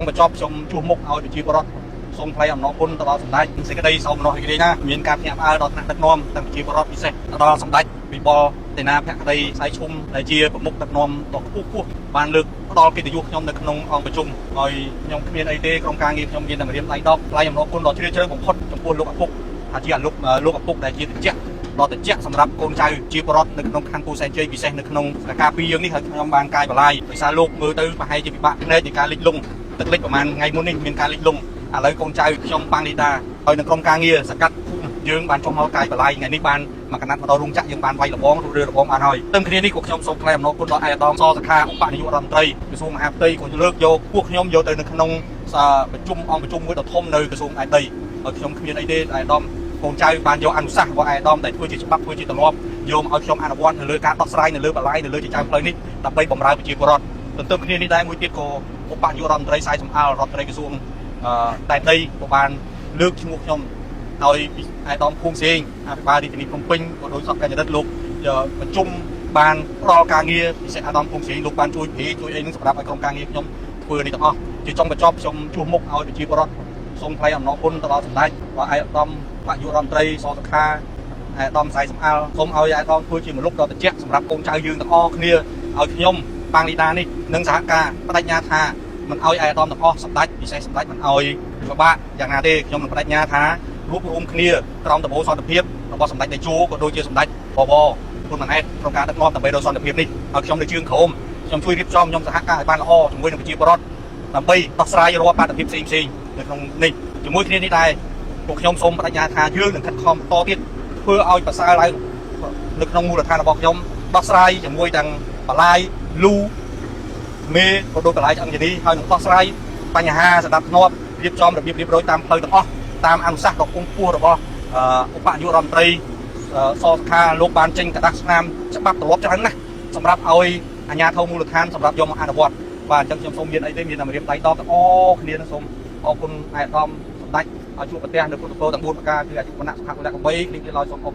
បញ្ចប់ខ្ញុំជួបមុខឲ្យប្រជាពលរដ្ឋសូមថ្លែងអំណរគុណទៅដល់សម្ដេចសេចក្តីសោមនស្សរីករាយណាមានការភ្ញាក់ផ្អើលដល់ថ្នាក់ដឹកនាំទាំងប្រជាពលរដ្ឋពិសេសដល់សម្ដេចវិបុលសេនាភក្តីសៃឈុំដែលជាប្រមុខដឹកនាំដ៏ខ្ពស់បានលើកផ្ដល់កិត្តិយសខ្ញុំនៅក្នុងអង្គប្រជុំហើយខ្ញុំគ្មានអីទេក្រុមការងារខ្ញុំមានតែរៀបដៃដកថ្លែងអំណរគុណដ៏ជ្រាលជ្រៅបំផុតចំពោះលោកឪពុកថាជាលោកឪពុកដែលជាត្រជាក់ដល់ត្រជាក់សម្រាប់កូនចៅជាពលរដ្ឋនៅក្នុងខណ្ឌពោធិ៍សែនជ័យពិសេសនៅក្នុងស្ថានភាពយើងនេះហើយខ្ញុំបានកាយបលាយដោយសារលោកមើលទៅប្រហែលជាពិបាកភ្នែកនៃការលិចលង់ទឹកលិចប្រហែលថ្ងៃមុននេះមានការលិចលង់ឥឡូវកូនចៅខ្ញុំប៉ាងនីតាហើយនៅក្រុមការងារសកាត់យើងបានចុះមកកាយបលាយថ្ងៃនេះបានមកកណាត់មកដល់រោងចក្រយើងបានវាយលបងឬរបងបានហើយទើបគ្នានេះក៏ខ្ញុំសូមថ្លែងអំណរគុណដល់អាយដាមសសខាឧបនាយករដ្ឋមន្ត្រីក្រសួងមហាផ្ទៃក៏លើកយកពួកខ្ញុំយកទៅនៅក្នុងប្រជុំអង្គប្រជុំមួយដ៏ធំនៅក្រសួងឯកដីហើយខ្ញុំគ្មានអីទេអាយដាមកូនចៅបានយកអនុសាសន៍របស់អាយដាមដែលធ្វើជាច្បាប់ធ្វើជាទម្លាប់យកមកឲ្យខ្ញុំអនុវត្តនៅលើការដោះស្រាយនៅលើបលាយនៅលើចិញ្ចើមផ្លូវនេះដើម្បីបម្រើប្រជាពលរដ្ឋទន្ទឹមគ្នានេះដែរមួយទៀតក៏ឧបនាយករដ្ឋមន្ត្រីសាយសំអាលរដ្ឋមន្ត្រីក្រសួងតែដីក៏បានលើកឈ្មោះខ្ញុំឲ្យអាយដាមភូមិសេងអភិបាលរាជធានីភ្នំពេញក៏ដោយសពកញ្ញរិទ្ធលោកប្រជុំបានផ្ដល់ការងារពិសេសអាយដាមភូមិសេងលោកបានជួយអីនឹងសម្រាប់ឲ្យក្រុមការងារខ្ញុំធ្វើនេះទាំងអស់ជាចុងបញ្ចប់ខ្ញុំជួបមុខឲ្យប្រជាពលរដ្ឋសូមថ្លែងអំណរគុណទៅដល់សម្ដេចអាយដាមនាយករដ្ឋមន្ត្រីសសខាអាយដាមសៃសំអាលសូមឲ្យអាយដាមធ្វើជាមលុបដ៏ត្រជាក់សម្រាប់កូនចៅយើងទាំងអស់គ្នាឲ្យខ្ញុំប៉ាងលីដានេះនិងសហការបដិញ្ញាថាមិនឲ្យអាយដាមទាំងអស់សម្ដេចពិសេសសម្ដេចមិនឲ្យពិបាកយ៉ាងណាទេខ្ញុំនឹងបដិញ្ញាថារួបរวมគ្នាក្រោមដំបូលសន្តិភាពរបស់សម្ដេចតេជោក៏ដូចជាសម្ដេចបវរគុណម៉ាណែតក្នុងការដឹកនាំដើម្បីដល់សន្តិភាពនេះហើយខ្ញុំនៅជើងក្រោមខ្ញុំជួយរៀបចំខ្ញុំសហការឲ្យបានល្អជាមួយនឹងប្រជាពលរដ្ឋដើម្បីដោះស្រាយរាល់បាតុភិបផ្សេងនៅក្នុងនេះជាមួយគ្នានេះដែរពួកខ្ញុំសូមបដិញ្ញាថាយើងនឹងខិតខំបន្តទៀតធ្វើឲ្យប្រសើរឡើងនៅក្នុងមូលដ្ឋានរបស់ខ្ញុំដោះស្រាយជាមួយទាំងបលាយលូមេក៏ដូចបលាយអង្គនីហើយនឹងដោះស្រាយបញ្ហាសណ្ដាប់ធ្នាប់រៀបចំរបៀបរៀបរយតាមផ្លូវទាំងអស់តាមអនុសាសន៍ដ៏គង់ខ្ពស់របស់ឧបនាយករដ្ឋមន្ត្រីសសខាលោកបានចេញกระดาษស្នាមច្បាប់ទម្លាប់ច្រើនណាស់សម្រាប់ឲ្យអាជ្ញាធរមូលដ្ឋានសម្រាប់យកមកអនុវត្តបាទអញ្ចឹងខ្ញុំសូមមានអីទេមានតែរៀបដៃដកទាំងអស់គ្នានឹងសូមអរគុណអាយដាមសម្ដេចឲ្យជួបប្រទះនៅពុទ្ធពរទាំង4ប្រការគឺអាយុវណ្ណៈសុខៈពលៈ8គ្នាឲ្យសូមអរគុណ